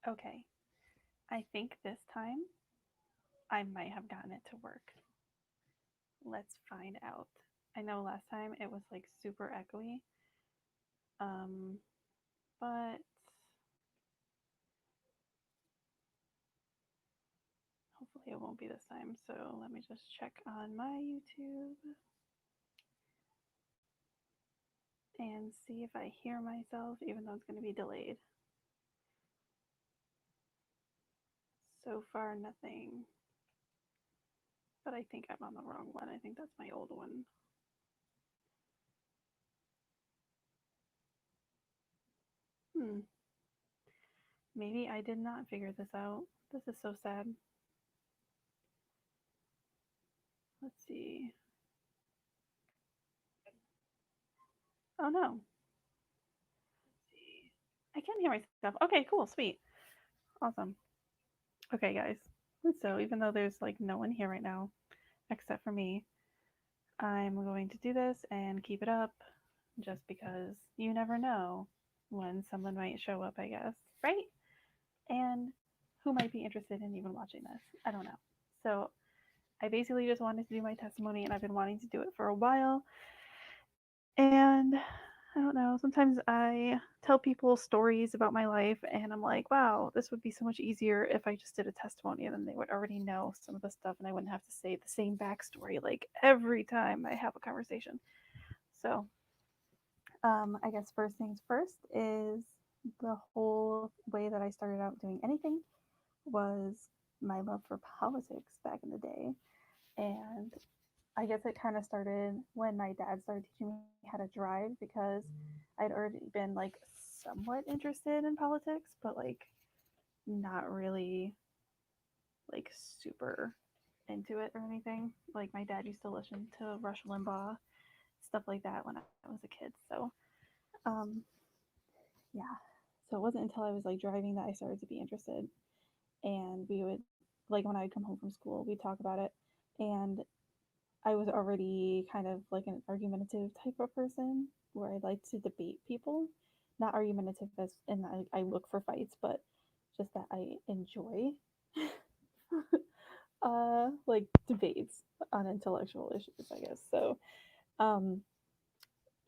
Okay, I think this time I might have gotten it to work. Let's find out. I know last time it was like super echoey, um, but hopefully it won't be this time. So let me just check on my YouTube and see if I hear myself, even though it's going to be delayed. So far, nothing. But I think I'm on the wrong one. I think that's my old one. Hmm. Maybe I did not figure this out. This is so sad. Let's see. Oh no. I can hear myself. Okay, cool, sweet. Awesome. Okay, guys. So even though there's like no one here right now except for me, I'm going to do this and keep it up just because you never know when someone might show up, I guess, right? And who might be interested in even watching this. I don't know. So I basically just wanted to do my testimony and I've been wanting to do it for a while. And I don't know, sometimes I tell people stories about my life and I'm like, wow, this would be so much easier if I just did a testimony and then they would already know some of the stuff and I wouldn't have to say the same backstory like every time I have a conversation. So I guess first things first is the whole way that I started out doing anything was my love for politics back in the day. And I guess it kind of started when my dad started teaching me how to drive because I'd already been like somewhat interested in politics, but like not really like super into it or anything. Like my dad used to listen to Rush Limbaugh, stuff like that when I was a kid. So, um, yeah. So it wasn't until I was like driving that I started to be interested. And we would, like, when I would come home from school, we'd talk about it. And I was already kind of like an argumentative type of person where I like to debate people. Not argumentative as in I look for fights, but just that I enjoy like debates on intellectual issues, I guess. So um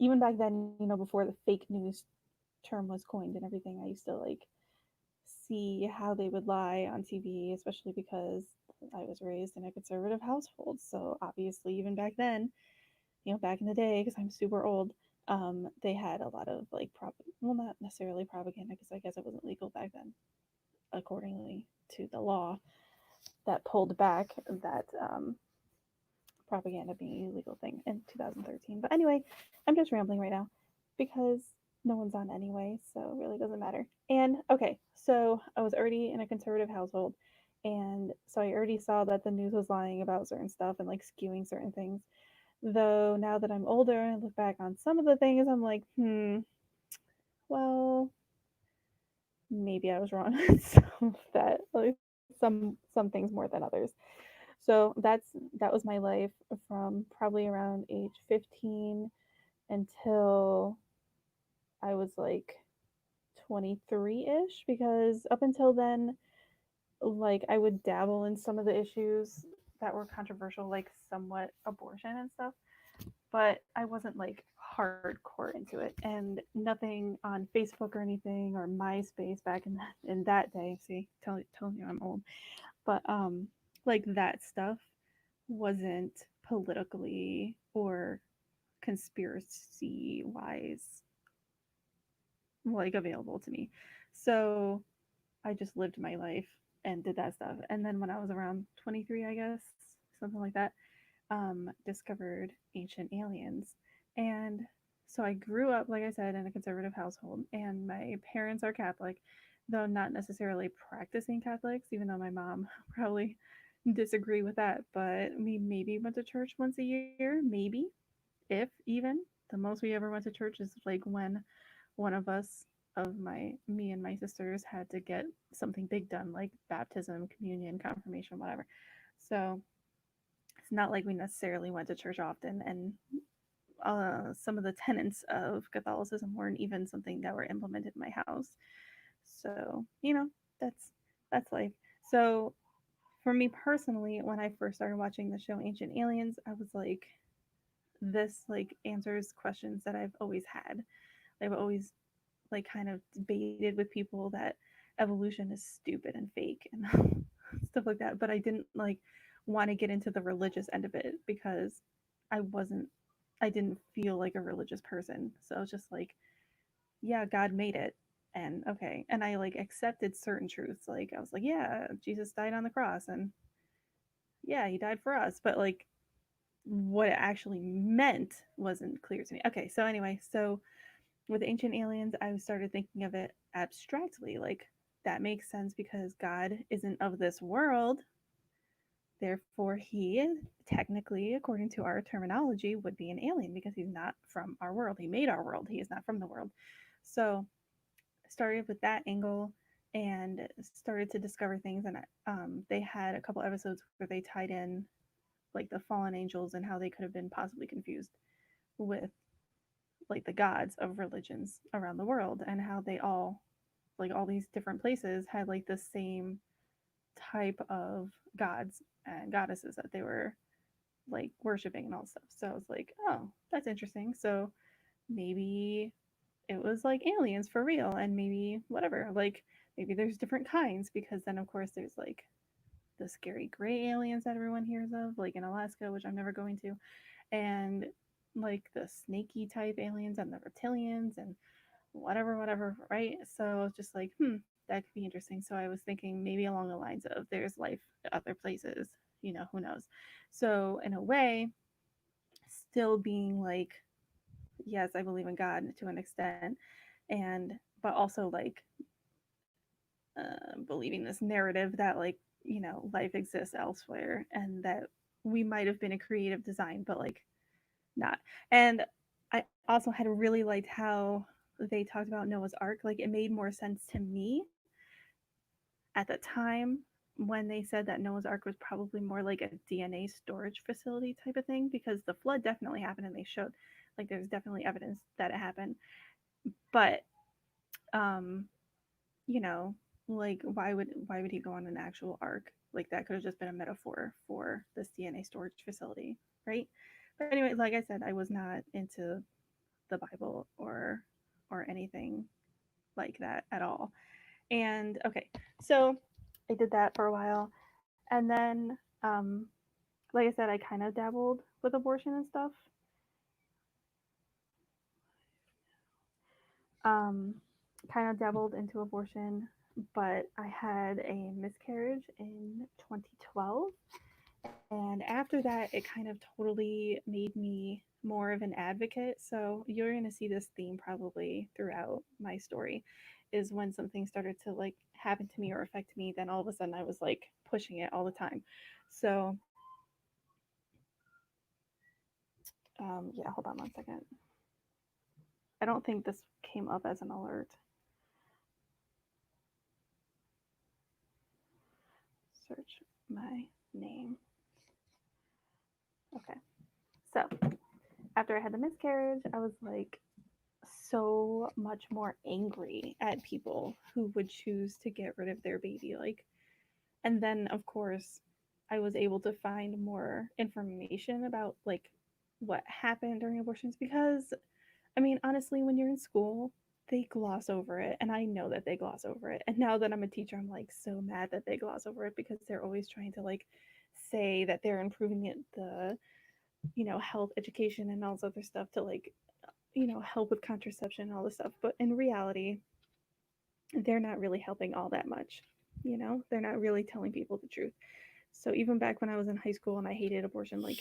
even back then, before the fake news term was coined and everything, I used to like see how they would lie on TV, especially because I was raised in a conservative household. So obviously, even back then, back in the day, because I'm super old, they had a lot of like well, not necessarily propaganda, because I guess it wasn't legal back then, accordingly to the law that pulled back that propaganda being a legal thing in 2013. But anyway, I'm just rambling right now because no one's on anyway, so it really doesn't matter. And okay, so I was already in a conservative household, and so I already saw that the news was lying about certain stuff and like skewing certain things. Though now that I'm older and I look back on some of the things, I'm like, well, maybe I was wrong on some of that, like some things more than others. So that was my life from probably around age 15 until I was like 23-ish, because up until then, like, I would dabble in some of the issues that were controversial, like somewhat abortion and stuff, but I wasn't like hardcore into it, and nothing on Facebook or anything or MySpace back in that day. See, telling you I'm old, but like that stuff wasn't politically or conspiracy wise like available to me. So I just lived my life and did that stuff. And then when I was around 23, I guess, something like that, discovered Ancient Aliens. And so I grew up, like I said, in a conservative household, and my parents are Catholic, though not necessarily practicing Catholics, even though my mom probably disagree with that. But we maybe went to church once a year, maybe, if even. The most we ever went to church is like when one of us, of me and my sisters, had to get something big done, like baptism, communion, confirmation, whatever. So it's not like we necessarily went to church often, and some of the tenets of Catholicism weren't even something that were implemented in my house. So, that's that's life. So for me personally, when I first started watching the show Ancient Aliens, I was like, this like answers questions that I've always had. I've always like kind of debated with people that evolution is stupid and fake and stuff like that. But I didn't like want to get into the religious end of it because I wasn't I didn't feel like a religious person. So I was just like, yeah, God made it. And okay. And I like accepted certain truths. Like I was like, yeah, Jesus died on the cross and yeah, he died for us. But like what it actually meant wasn't clear to me. Okay, so anyway, so with Ancient Aliens, I started thinking of it abstractly. Like, that makes sense because God isn't of this world. Therefore, he, technically, according to our terminology, would be an alien because he's not from our world. He made our world. He is not from the world. So, I started with that angle and started to discover things. And they had a couple episodes where they tied in like the fallen angels and how they could have been possibly confused with like the gods of religions around the world and how they all like all these different places had like the same type of gods and goddesses that they were like worshiping and all stuff. So I was like, oh, that's interesting. So maybe it was like aliens for real and maybe whatever. Like maybe there's different kinds because then of course there's like the scary gray aliens that everyone hears of, like in Alaska, which I'm never going to, and like the snaky type aliens and the reptilians and whatever, whatever, right? So it's just like, that could be interesting. So I was thinking maybe along the lines of there's life at other places, who knows. So in a way, still being like, yes, I believe in God to an extent, and but also like believing this narrative that like life exists elsewhere and that we might have been a creative design, but like not. And I also had really liked how they talked about Noah's Ark. Like it made more sense to me at the time when they said that Noah's Ark was probably more like a DNA storage facility type of thing because the flood definitely happened and they showed like there's definitely evidence that it happened. But um, you know, like why would he go on an actual ark? Like that could have just been a metaphor for this DNA storage facility, right? But anyway, like I said, I was not into the Bible or anything like that at all. And okay, so I did that for a while, and then like I said, I kind of dabbled with abortion and stuff. Um, kind of dabbled into abortion, but I had a miscarriage in 2012. And after that, it kind of totally made me more of an advocate. So you're going to see this theme probably throughout my story is when something started to like happen to me or affect me, then all of a sudden I was like pushing it all the time. So, yeah, hold on 1 second. I don't think this came up as an alert. Search my name. Okay. So after I had the miscarriage, I was like so much more angry at people who would choose to get rid of their baby. Like, and then of course, I was able to find more information about like what happened during abortions because I mean, honestly, when you're in school, they gloss over it. And I know that they gloss over it. And now that I'm a teacher, I'm like so mad that they gloss over it because they're always trying to like say that they're improving it, the, health education and all this other stuff to like, help with contraception and all this stuff. But in reality, they're not really helping all that much. They're not really telling people the truth. So even back when I was in high school and I hated abortion, like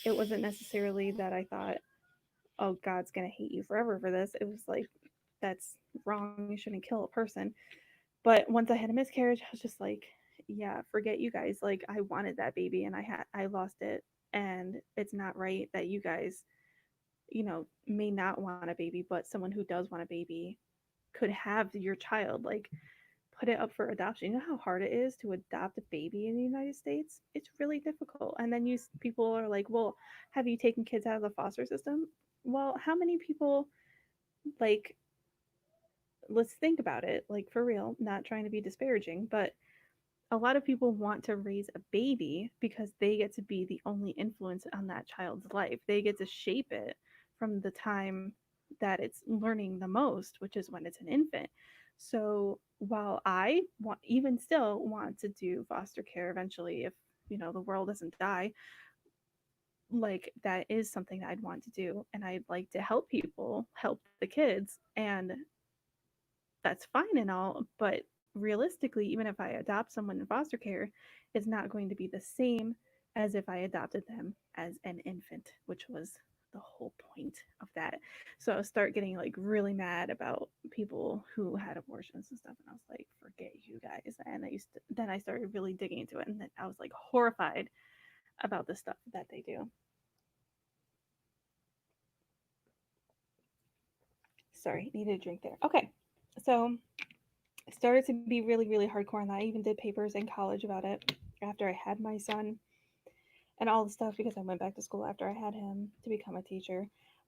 it wasn't necessarily that I thought, oh, God's gonna hate you forever for this. It was like, that's wrong. You shouldn't kill a person. But once I had a miscarriage, I was just like, yeah, forget you guys. Like I wanted that baby and I lost it. And it's not right that you guys, may not want a baby, but someone who does want a baby could have your child. Like put it up for adoption. You know how hard it is to adopt a baby in the United States? It's really difficult. And then people are like, "Well, have you taken kids out of the foster system?" Well, how many people like let's think about it, like for real, not trying to be disparaging, but a lot of people want to raise a baby because they get to be the only influence on that child's life. They get to shape it from the time that it's learning the most, which is when it's an infant. So while I want, even still want to do foster care eventually, if the world doesn't die, like that is something that I'd want to do, and I'd like to help people, help the kids, and that's fine and all, but realistically, even if I adopt someone in foster care, it's not going to be the same as if I adopted them as an infant, which was the whole point of that. So I start getting like really mad about people who had abortions and stuff, and I was like, forget you guys. And then I started really digging into it, and then I was like horrified about the stuff that they do. Sorry, needed a drink there. Okay, so I started to be really, really hardcore on that. I even did papers in college about it after I had my son and all the stuff because I went back to school after I had him to become a teacher.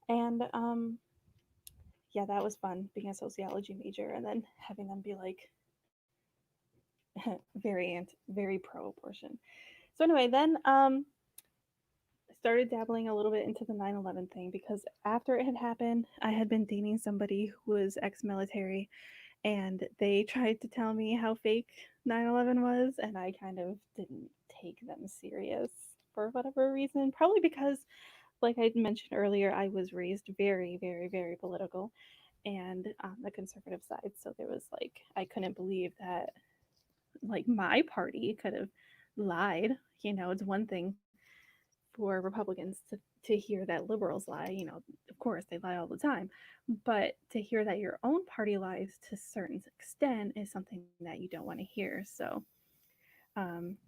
And yeah, that was fun being a sociology major and then having them be like very pro abortion. So anyway, then I started dabbling a little bit into the 9/11 thing because after it had happened, I had been dating somebody who was ex-military, and they tried to tell me how fake 9/11 was, and I kind of didn't take them serious for whatever reason. Probably because, like I mentioned earlier, I was raised very, very, very political and on the conservative side. So there was like, I couldn't believe that like my party could have lied. It's one thing for Republicans to hear that liberals lie. Of course they lie all the time, but to hear that your own party lies to a certain extent is something that you don't want to hear. So, um,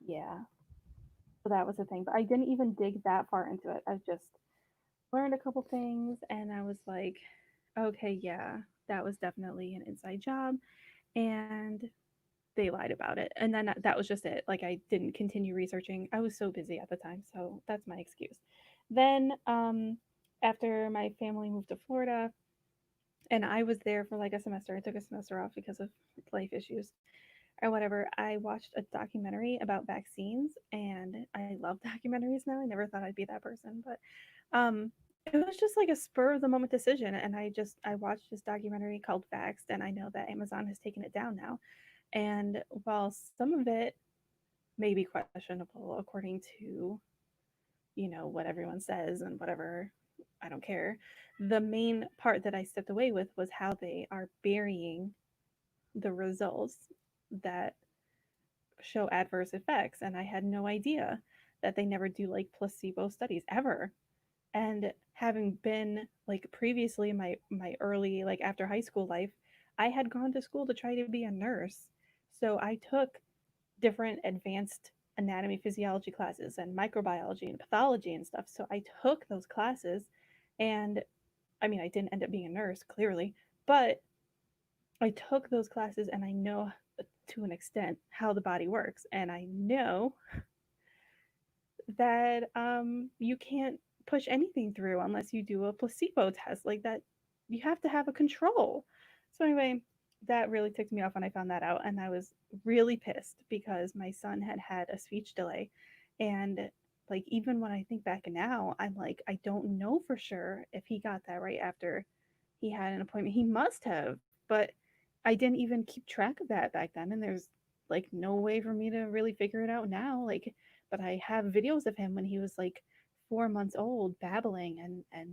yeah, so that was the thing. But I didn't even dig that far into it. I just learned a couple things, and I was like, okay, yeah, that was definitely an inside job, and they lied about it. And then that was just it. Like I didn't continue researching. I was so busy at the time, so that's my excuse. Then after my family moved to Florida and I was there for like a semester, I took a semester off because of life issues or whatever. I watched a documentary about vaccines, and I love documentaries now. I never thought I'd be that person, but it was just like a spur of the moment decision, and I watched this documentary called Vaxxed, and I know that Amazon has taken it down now. And while some of it may be questionable according to, what everyone says and whatever, I don't care. The main part that I stepped away with was how they are burying the results that show adverse effects. And I had no idea that they never do like placebo studies ever. And having been like previously in my early like after high school life, I had gone to school to try to be a nurse. So I took different advanced anatomy physiology classes and microbiology and pathology and stuff. So I took those classes, and I mean I didn't end up being a nurse clearly, but I took those classes and I know to an extent how the body works, and I know that you can't push anything through unless you do a placebo test like that. You have to have a control. So anyway, that really ticked me off when I found that out, and I was really pissed because my son had had a speech delay, and like even when I think back now, I'm like I don't know for sure if he got that right after he had an appointment. He must have, but I didn't even keep track of that back then, and there's like no way for me to really figure it out now. Like, but I have videos of him when he was like 4 months old, babbling and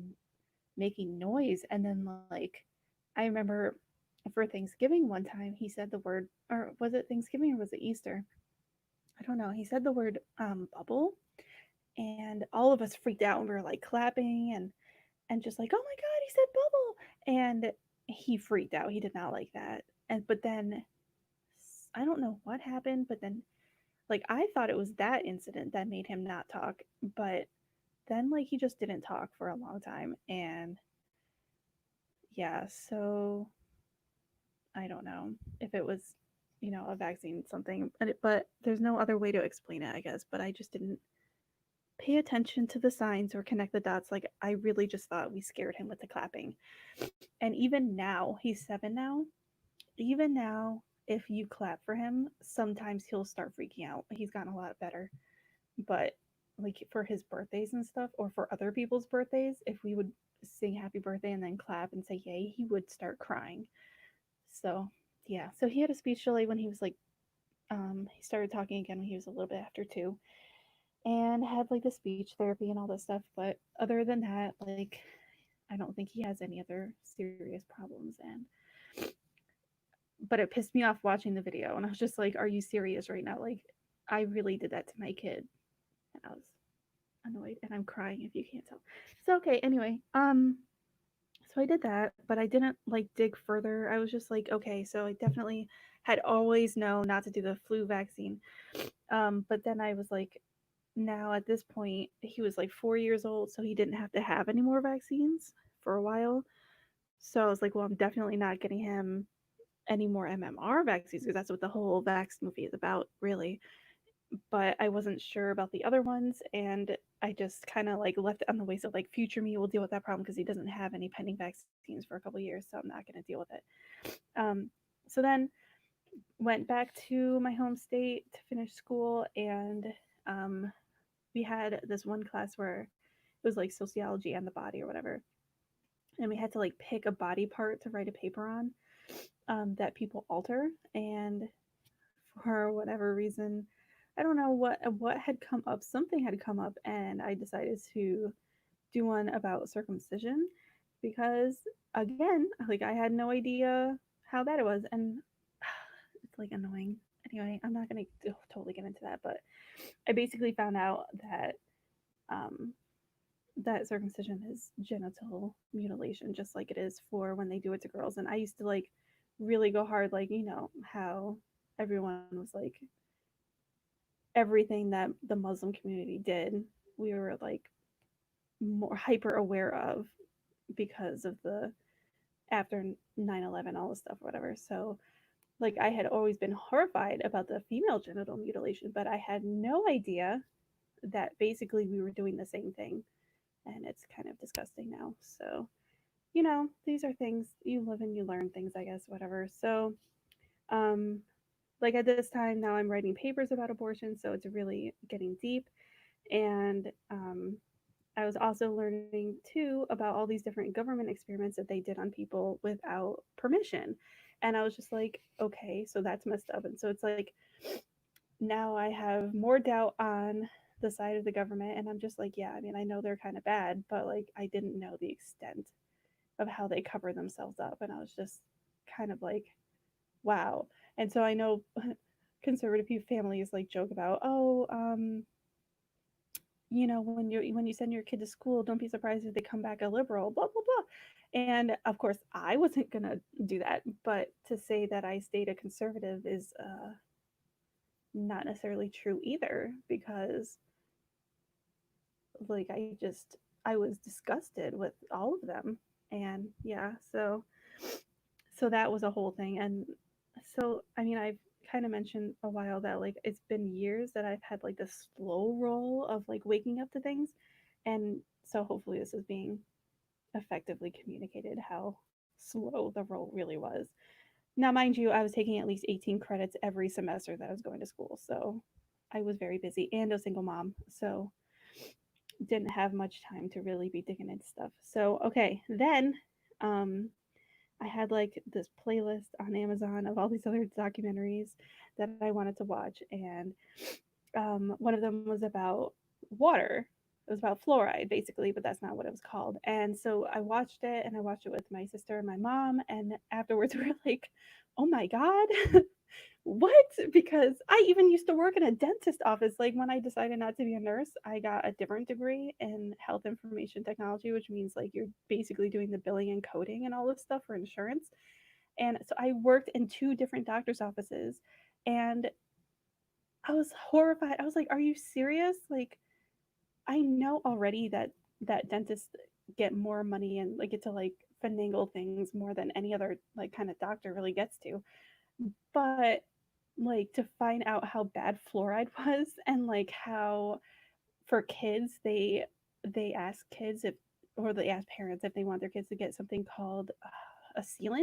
making noise, and then like I remember for Thanksgiving one time he said the word, or was it Thanksgiving or was it Easter? I don't know. He said the word bubble, and all of us freaked out and we were like clapping and just like, oh my god, he said bubble, and he freaked out. He did not like that. And but then I don't know what happened, but then like I thought it was that incident that made him not talk, but then like he just didn't talk for a long time. And yeah, so I don't know if it was, a vaccine something, but there's no other way to explain it, I guess. But I just didn't pay attention to the signs or connect the dots. Like, I really just thought we scared him with the clapping. And even now, he's 7 now. Even now, if you clap for him, sometimes he'll start freaking out. He's gotten a lot better. But like for his birthdays and stuff, or for other people's birthdays, if we would sing happy birthday and then clap and say yay, he would start crying. So yeah, so he had a speech delay when he was like, he started talking again when he was a little bit after 2, and had like the speech therapy and all this stuff. But other than that, like, I don't think he has any other serious problems. And but it pissed me off watching the video, and I was just like, are you serious right now? Like, I really did that to my kid, and I was annoyed, and I'm crying if you can't tell. So okay, anyway, so I did that, but I didn't like dig further. I was just like, okay, so I definitely had always known not to do the flu vaccine. But then I was like, now at this point, he was like 4 years old, so he didn't have to have any more vaccines for a while. So I was like, well, I'm definitely not getting him any more MMR vaccines because that's what the whole Vax movie is about, really. But I wasn't sure about the other ones, and I just kind of like left it on the way. So like, future me will deal with that problem because he doesn't have any pending vaccines for a couple years, so I'm not going to deal with it. So then went back to my home state to finish school, and um, we had this one class where it was like sociology and the body or whatever, and we had to like pick a body part to write a paper on, that people alter. And for whatever reason, I don't know what had come up. Something had come up, and I decided to do one about circumcision because, again, like, I had no idea how bad it was, and it's like annoying. Anyway, I'm not gonna totally get into that, but I basically found out that um, that circumcision is genital mutilation, just like it is for when they do it to girls. And I used to like really go hard, like, how everyone was like, everything that the Muslim community did, we were like more hyper aware of because of the after 9/11, all this stuff, whatever. So, like, I had always been horrified about the female genital mutilation, but I had no idea that basically we were doing the same thing. And it's kind of disgusting now. So, these are things you live and you learn things, I guess, whatever. So, um, like at this time now, I'm writing papers about abortion, so it's really getting deep. And I was also learning too about all these different government experiments that they did on people without permission. And I was just like, okay, so that's messed up. And so it's like, now I have more doubt on the side of the government. And I'm just like, yeah, I mean, I know they're kind of bad, but like, I didn't know the extent of how they cover themselves up. And I was just kind of like, wow. And so I know conservative families like joke about, oh, when you send your kid to school, don't be surprised if they come back a liberal, blah blah blah. And of course, I wasn't gonna do that, but to say that I stayed a conservative is not necessarily true either, because like, I was disgusted with all of them. And yeah, so that was a whole thing. And so, I mean, I've kind of mentioned a while that like it's been years that I've had like this slow roll of like waking up to things. And so hopefully this is being effectively communicated how slow the roll really was. Now, mind you, I was taking at least 18 credits every semester that I was going to school. So I was very busy and a single mom. So didn't have much time to really be digging into stuff. So, okay, then um, I had like this playlist on Amazon of all these other documentaries that I wanted to watch, and one of them was about water. It was about fluoride, basically, but that's not what it was called. And so I watched it, and I watched it with my sister and my mom, and afterwards we were like, "Oh my god, what?" Because I even used to work in a dentist office. Like, when I decided not to be a nurse, I got a different degree in health information technology, which means like you're basically doing the billing and coding and all this stuff for insurance. And so I worked in two different doctor's offices, and I was horrified. I was like, "Are you serious?" Like, I know already that dentists get more money and like get to like finagle things more than any other like kind of doctor really gets to. But like, to find out how bad fluoride was, and like how for kids, they ask kids if, or they ask parents if they want their kids to get something called a sealant.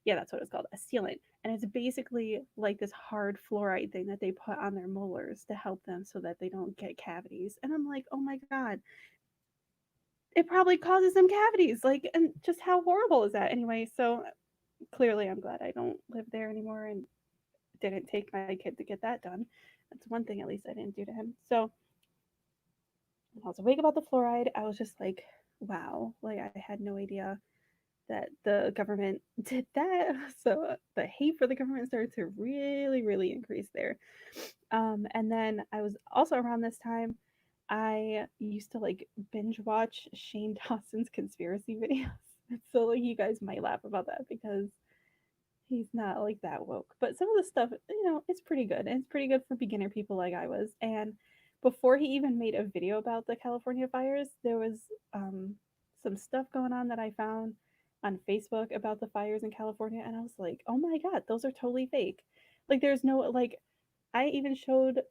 Yeah, that's what it's called, a sealant. And it's basically like this hard fluoride thing that they put on their molars to help them so that they don't get cavities. And I'm like, oh my God, it probably causes them cavities. Like, and just how horrible is that anyway? So clearly, I'm glad I don't live there anymore and didn't take my kid to get that done. That's one thing at least I didn't do to him. So when I was awake about the fluoride, I was just like, wow, like I had no idea that the government did that. So the hate for the government started to really, really increase there. And then I was also around this time, I used to like binge watch Shane Dawson's conspiracy videos. So like you guys might laugh about that because he's not like that woke. But some of the stuff, it's pretty good. And it's pretty good for beginner people like I was. And before he even made a video about the California fires, there was some stuff going on that I found on Facebook about the fires in California. And I was like, oh my God, those are totally fake. Like, there's no, like, I even showed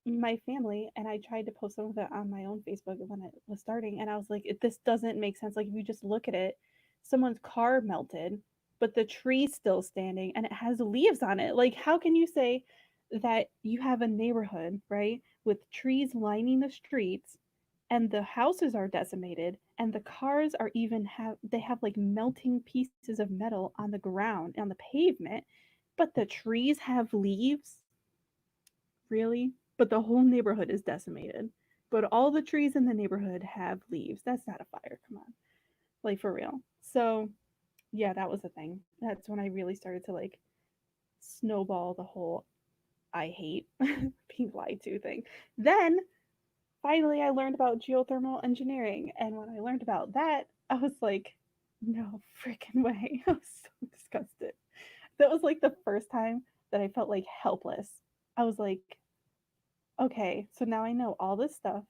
my family and I tried to post some of it on my own Facebook when it was starting. And I was like, this doesn't make sense. Like, if you just look at it, someone's car melted, but the tree's still standing and it has leaves on it. Like, how can you say that you have a neighborhood, right, with trees lining the streets and the houses are decimated and the cars are even they have like melting pieces of metal on the ground, on the pavement, but the trees have leaves? Really? But the whole neighborhood is decimated. But all the trees in the neighborhood have leaves. That's not a fire. Come on. Like, for real. So, yeah, that was the thing. That's when I really started to like snowball the whole I hate being lied to thing. Then finally I learned about geothermal engineering. And when I learned about that, I was like, no freaking way. I was so disgusted. That was like the first time that I felt like helpless. I was like, okay, so now I know all this stuff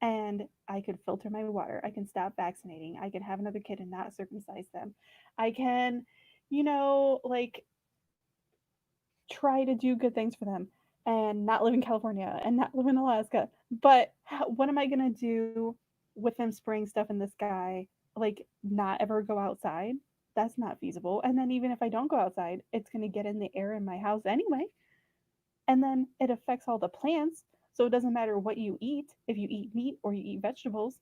and I could filter my water. I can stop vaccinating. I can have another kid and not circumcise them. I can, like try to do good things for them and not live in California and not live in Alaska. But what am I going to do with them spraying stuff in the sky? Like, not ever go outside? That's not feasible. And then, even if I don't go outside, it's going to get in the air in my house anyway. And then it affects all the plants. So it doesn't matter what you eat. If you eat meat or you eat vegetables,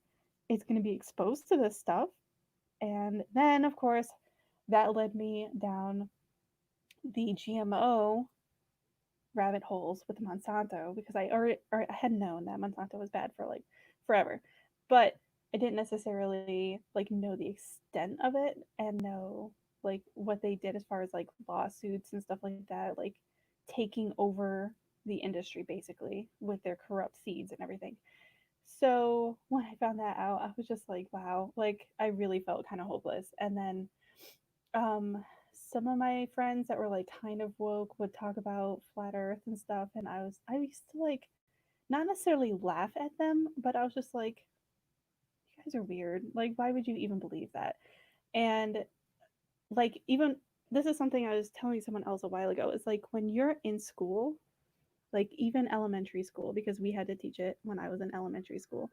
it's going to be exposed to this stuff. And then, of course, that led me down the GMO rabbit holes with Monsanto because I already or I had known that Monsanto was bad for like forever, but I didn't necessarily like know the extent of it and know like what they did as far as like lawsuits and stuff like that, like taking over the industry basically with their corrupt seeds and everything. So when I found that out, I was just like, wow, like I really felt kind of hopeless. And then um some of my friends that were like kind of woke would talk about flat earth and stuff, and I used to like not necessarily laugh at them, but I was just like, you guys are weird. Like, why would you even believe that? And like, even this is something I was telling someone else a while ago. It's like when you're in school, like even elementary school, because we had to teach it when I was in elementary school.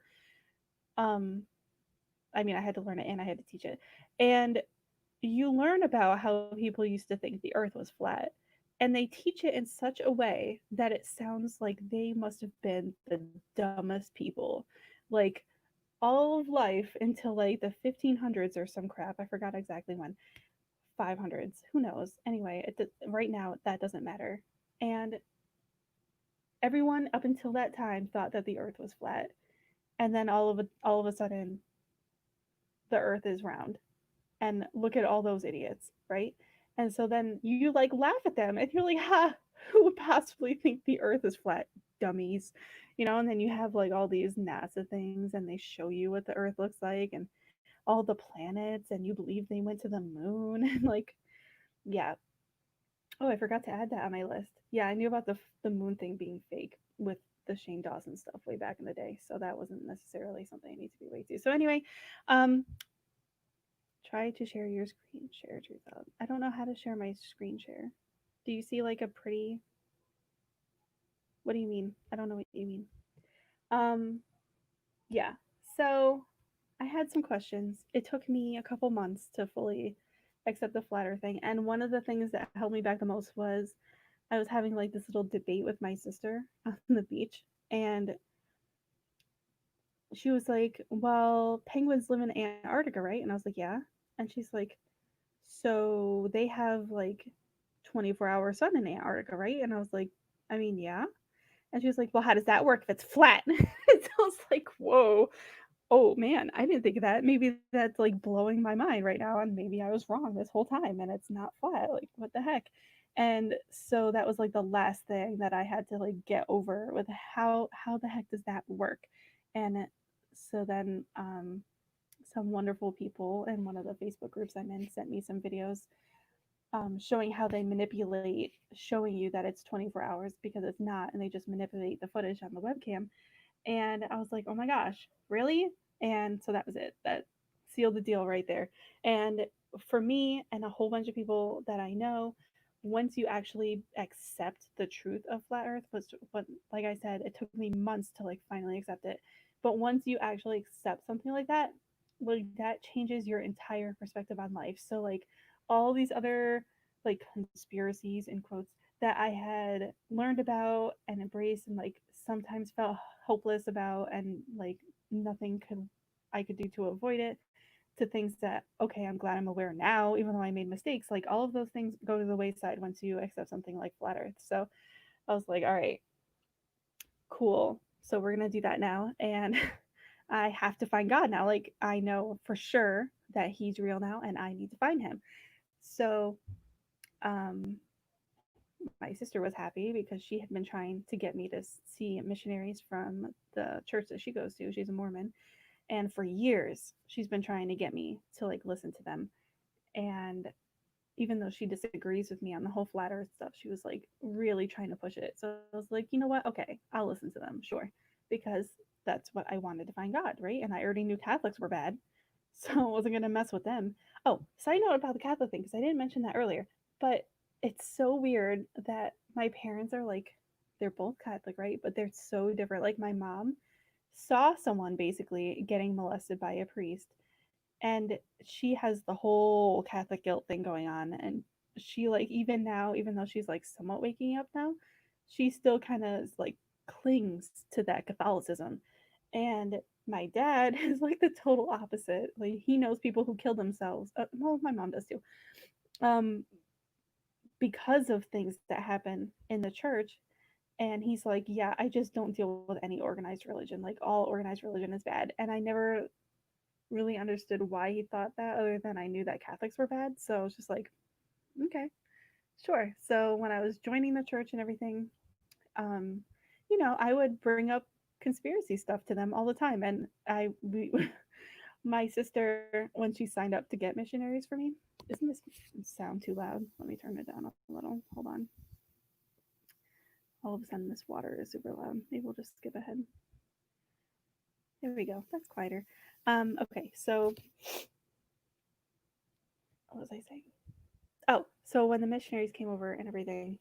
um I mean, I had to learn it and I had to teach it. And you learn about how people used to think the earth was flat, and they teach it in such a way that it sounds like they must have been the dumbest people. Like, all of life until like the 1500s or some crap, I forgot exactly when. 500s, who knows? Anyway, right now that doesn't matter. And everyone up until that time thought that the earth was flat, and then all of a sudden the earth is round, and look at all those idiots, right? And so then you like laugh at them and you're like, ha, who would possibly think the earth is flat? Dummies. And then you have like all these NASA things and they show you what the earth looks like and all the planets, and you believe they went to the moon and like, yeah. Oh, I forgot to add that on my list. Yeah, I knew about the moon thing being fake with the Shane Dawson stuff way back in the day. So that wasn't necessarily something I need to be way to. So anyway, um, try to share your screen share to I don't know how to share my screen share. Do you see like a pretty, what do you mean? I don't know what you mean. Um Yeah. So I had some questions. It took me a couple months to fully accept the flat earth thing. And one of the things that held me back the most was I was having like this little debate with my sister on the beach. And she was like, "Well, penguins live in Antarctica, right?" And I was like, "Yeah." And she's like, "So they have like 24-hour sun in Antarctica, right?" And I was like, "I mean, yeah." And she was like, "Well, how does that work if it's flat?" So I was like, "Whoa, oh man, I didn't think of that. Maybe that's like blowing my mind right now, and maybe I was wrong this whole time, and it's not flat. Like, what the heck?" And so that was like the last thing that I had to like get over with how the heck does that work? And so then some wonderful people in one of the Facebook groups I'm in sent me some videos showing how they manipulate showing you that it's 24 hours because it's not, and they just manipulate the footage on the webcam. And I was like, oh my gosh, really? And so that was it. That sealed the deal right there. And for me and a whole bunch of people that I know, once you actually accept the truth of flat earth, but like I said, it took me months to like finally accept it. But once you actually accept something like that changes your entire perspective on life. So like all these other like conspiracies in quotes that I had learned about and embraced and like sometimes felt hopeless about and like nothing could I could do to avoid it, to things that okay, I'm glad I'm aware now even though I made mistakes. Like all of those things go to the wayside once you accept something like flat earth. So I was like, all right, cool. So we're going to do that now, and I have to find God now. Like I know for sure that he's real now and I need to find him. So um my sister was happy because she had been trying to get me to see missionaries from the church that she goes to. She's a Mormon. And for years, she's been trying to get me to like listen to them. And even though she disagrees with me on the whole flat earth stuff, she was like really trying to push it. So I was like, you know what? Okay, I'll listen to them, sure. Because that's what I wanted to find God, right? And I already knew Catholics were bad. So I wasn't going to mess with them. Oh, side note about the Catholic thing, because I didn't mention that earlier. But it's so weird that my parents are like, they're both Catholic, right? But they're so different. Like my mom saw someone basically getting molested by a priest, and she has the whole Catholic guilt thing going on. And she like even now, even though she's like somewhat waking up now, she still kind of like clings to that Catholicism. And my dad is like the total opposite. Like he knows people who kill themselves. Well, my mom does too. Um, because of things that happen in the church. And he's like, yeah, I just don't deal with any organized religion. Like all organized religion is bad. And I never really understood why he thought that, other than I knew that Catholics were bad. So I was just like, okay, sure. So when I was joining the church and everything, um, I would bring up conspiracy stuff to them all the time. And my sister, when she signed up to get missionaries for me, isn't this sound too loud? Let me turn it down a little. Hold on. All of a sudden, this water is super loud. Maybe we'll just skip ahead. There we go. That's quieter. Okay, so what was I saying? Oh, so when the missionaries came over and everything,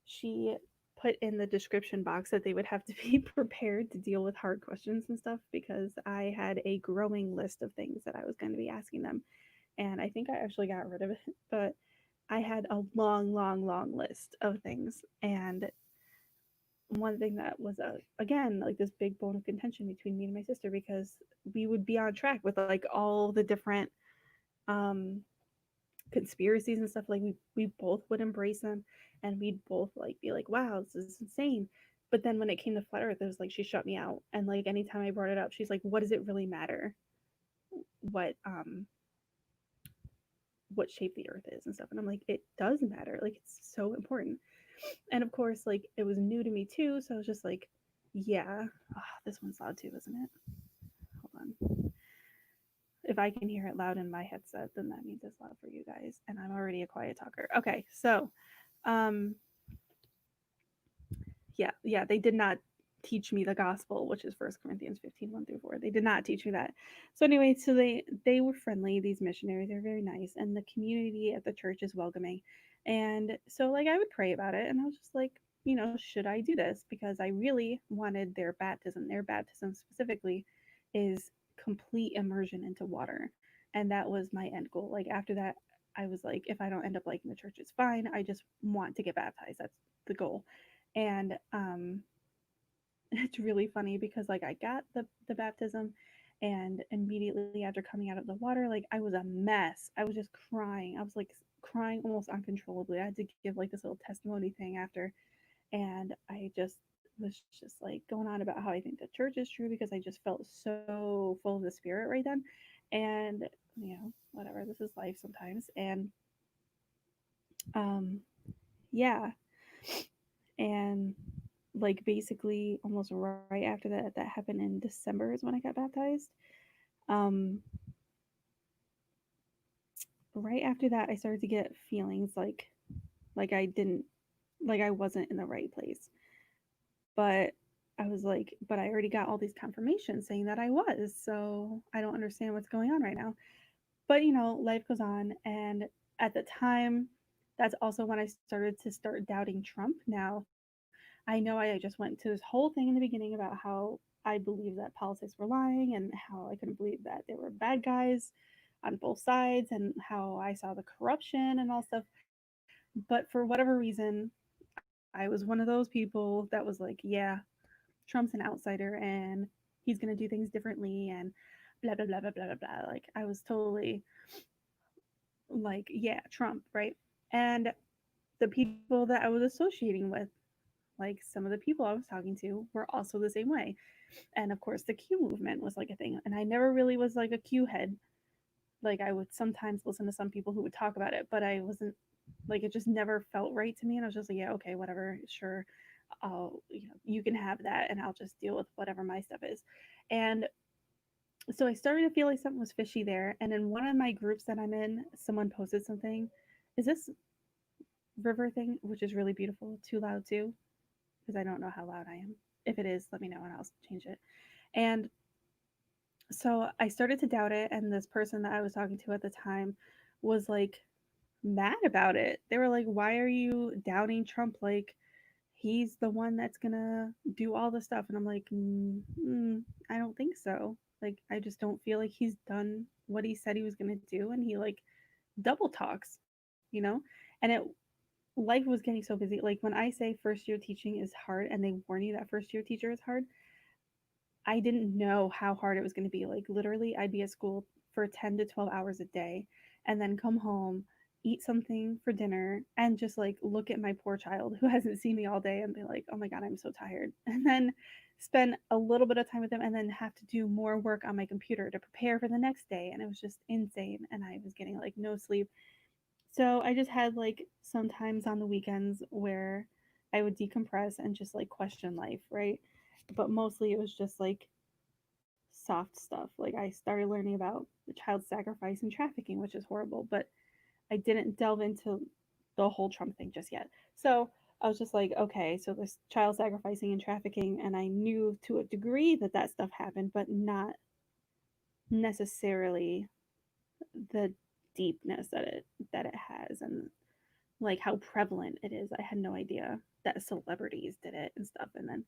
she put in the description box that they would have to be prepared to deal with hard questions and stuff because I had a growing list of things that I was going to be asking them. And I think I actually got rid of it, but I had a long, long, long list of things. And one thing that was again like this big bone of contention between me and my sister, because we would be on track with like all the different um conspiracies and stuff. Like we both would embrace them, and we'd both like be like, wow, this is insane. But then when it came to flat earth, it was like she shut me out. And like anytime I brought it up, she's like, what does it really matter what what shape the earth is and stuff? And I'm like, it does matter, like it's so important. And of course, like it was new to me too, so I was just like, yeah. This one's loud too, isn't it? Hold on. If I can hear it loud in my headset, then that means it's loud for you guys, and I'm already a quiet talker. Okay, so um yeah, they did not teach me the gospel, which is First Corinthians 15, 1 through 4. They did not teach me that. So anyway, so they were friendly, these missionaries, they're very nice, and the community at the church is welcoming. And so like I would pray about it, and I was just like, should I do this? Because I really wanted their baptism specifically, is complete immersion into water. And that was my end goal. Like after that, I was like, if I don't end up liking the church, it's fine. I just want to get baptized. That's the goal. And it's really funny because like I got the baptism, and immediately after coming out of the water, like I was a mess. I was just crying. I was like crying almost uncontrollably. I had to give like this little testimony thing after, and I just was just like going on about how I think the church is true because I just felt so full of the spirit right then. And whatever, this is life sometimes. And um yeah, and like basically almost right after that happened in December is when I got baptized. um right after that I started to get feelings like I didn't, like I wasn't in the right place. But I was like, but I already got all these confirmations saying that I was, so I don't understand what's going on right now. But life goes on, and at the time, that's also when I started to start doubting Trump. Now, I know I just went to this whole thing in the beginning about how I believe that politics were lying and how I couldn't believe that there were bad guys on both sides and how I saw the corruption and all stuff. But for whatever reason, I was one of those people that was like, yeah, Trump's an outsider and he's going to do things differently and blah, blah, blah, blah, blah, blah, blah. Like, I was totally like, yeah, Trump, right? And the people that I was associating with, like some of the people I was talking to, were also the same way. And of course, the Q movement was like a thing. And I never really was like a Q head. Like, I would sometimes listen to some people who would talk about it, but I wasn't like, it just never felt right to me. And I was just like, yeah, okay, whatever, sure. You can have that and I'll just deal with whatever my stuff is. And so I started to feel like something was fishy there. And in one of my groups that I'm in, someone posted something. Is this river thing, which is really beautiful, too loud too? Because I don't know how loud I am. If it is, let me know and I'll change it. And so I started to doubt it. And this person that I was talking to at the time was like mad about it. They were like, why are you doubting Trump? Like, he's the one that's gonna do all the stuff. And I'm like, I don't think so. Like, I just don't feel like he's done what he said he was gonna do. And he like double talks, And life was getting so busy. Like, when I say first year teaching is hard and they warn you that first year teacher is hard, I didn't know how hard it was going to be. Like, literally, I'd be at school for 10 to 12 hours a day and then come home, eat something for dinner, and just like look at my poor child who hasn't seen me all day and be like, oh my God, I'm so tired. And then spend a little bit of time with them and then have to do more work on my computer to prepare for the next day. And it was just insane. And I was getting like no sleep. So I just had like sometimes on the weekends where I would decompress and just like question life, right? But mostly it was just like soft stuff. Like, I started learning about the child sacrifice and trafficking, which is horrible, but I didn't delve into the whole Trump thing just yet. So I was just like, okay, so there's child sacrificing and trafficking, and I knew to a degree that that stuff happened, but not necessarily the deepness that it has, and like how prevalent it is. I had no idea that celebrities did it and stuff. And then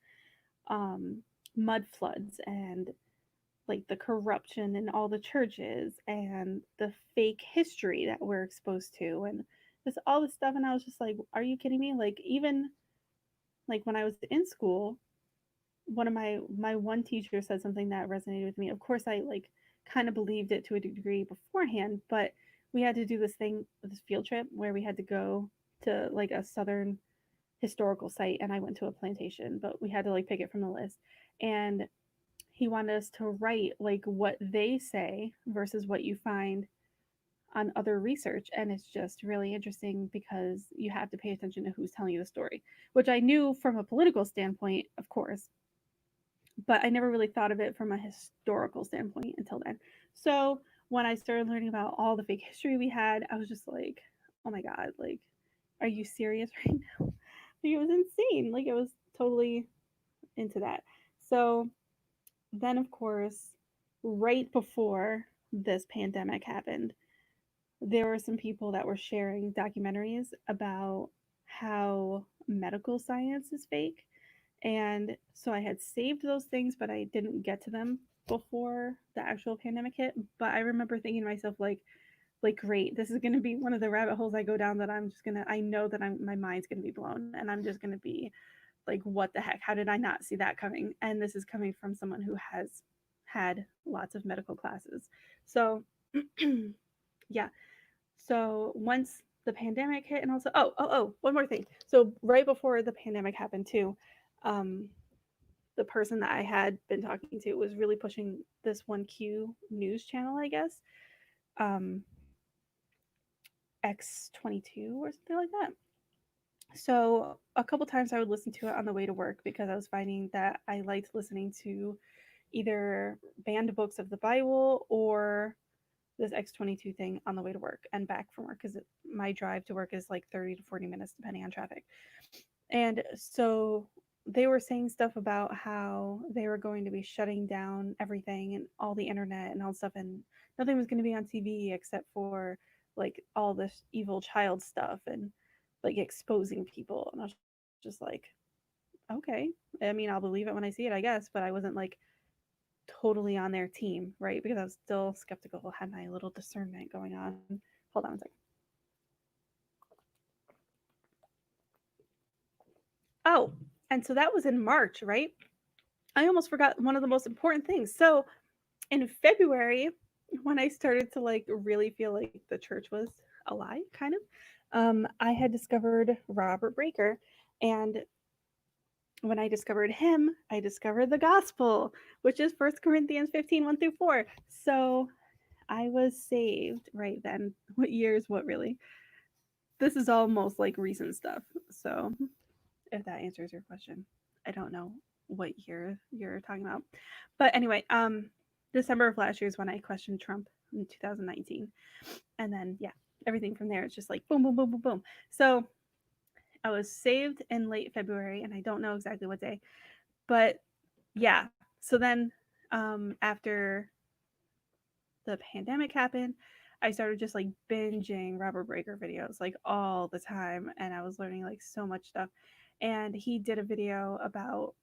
um, mud floods and like the corruption in all the churches and the fake history that we're exposed to and just all this stuff. And I was just like, are you kidding me? Like, even like when I was in school, one of my one teacher said something that resonated with me. Of course, I like kind of believed it to a degree beforehand, but we had to do this thing, this field trip where we had to go to like a southern historical site, and I went to a plantation, but we had to like pick it from the list. And he wanted us to write like what they say versus what you find on other research. And it's just really interesting because you have to pay attention to who's telling you the story, which I knew from a political standpoint, of course, but I never really thought of it from a historical standpoint until then. So when I started learning about all the fake history we had, I was just like, oh my God, like, are you serious right now? Like, it was insane. Like, it was totally into that. So then, of course, right before this pandemic happened, there were some people that were sharing documentaries about how medical science is fake And so I had saved those things, but I didn't get to them before the actual pandemic hit. But I remember thinking to myself, like great, this is going to be one of the rabbit holes I go down that I'm just going to, I know that my mind's going to be blown and I'm just going to be like, what the heck? How did I not see that coming? And this is coming from someone who has had lots of medical classes. So, yeah. So once the pandemic hit, and also, one more thing. So right before the pandemic happened too, um, the person that I had been talking to was really pushing this one Q news channel, I guess, um, X22 or something like that. So a couple times I would listen to it on the way to work because I was finding that I liked listening to either banned books of the Bible or this X22 thing on the way to work and back from work because my drive to work is like 30 to 40 minutes depending on traffic. And so they were saying stuff about how they were going to be shutting down everything and all the internet and all stuff, and nothing was going to be on TV except for like all this evil child stuff and like exposing people. And I was just like, okay. I mean, I'll believe it when I see it, I guess, but I wasn't like totally on their team, right? Because I was still skeptical, had my little discernment going on. Hold on a second. Oh, and so that was in March, right? I almost forgot one of the most important things. So in February, when I started to like really feel like the church was alive, kind of, I had discovered Robert Breaker. And when I discovered him, I discovered the gospel, which is 1 Corinthians 15, 1 through 4. So I was saved right then. What years? What really? This is all most like recent stuff. So if that answers your question, I don't know what year you're talking about. But anyway, December of last year is when I questioned Trump in 2019. And then, yeah, everything from there is just like boom, boom, boom, boom, boom. So I was saved in late February, and I don't know exactly what day. But yeah, so then after the pandemic happened, I started just like binging Robert Breaker videos like all the time. And I was learning like so much stuff. And he did a video about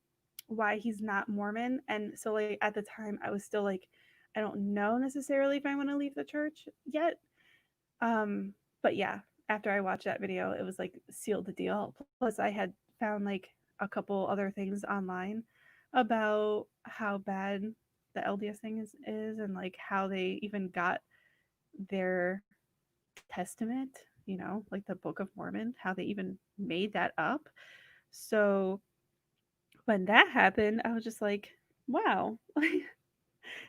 why he's not Mormon. And so like at the time I was still like, I don't know necessarily if I want to leave the church yet. Um, but yeah, after I watched that video, it was like sealed the deal. Plus I had found like a couple other things online about how bad the LDS thing is and like how they even got their testament, like the Book of Mormon, how they even made that up. So when that happened, I was just like, wow.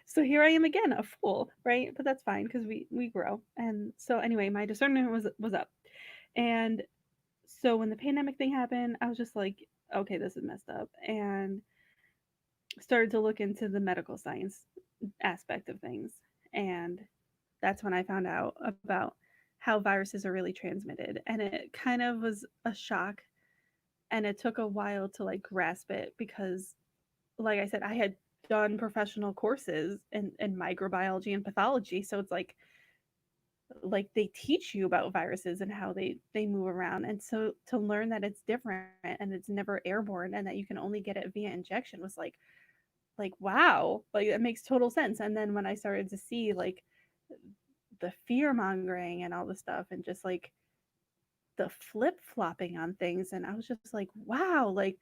So here I am again, a fool, right? But that's fine because we grow. And so anyway, my discernment was up. And so when the pandemic thing happened, I was just like, okay, this is messed up. And started to look into the medical science aspect of things. And that's when I found out about how viruses are really transmitted. And it kind of was a shock. And it took a while to like grasp it because, like I said, I had done professional courses in microbiology and pathology. So it's like they teach you about viruses and how they move around, and so to learn that it's different and it's never airborne and that you can only get it via injection was like wow, like it makes total sense. And then when I started to see like the fear mongering and all the stuff and just like the flip flopping on things, and I was just like wow, like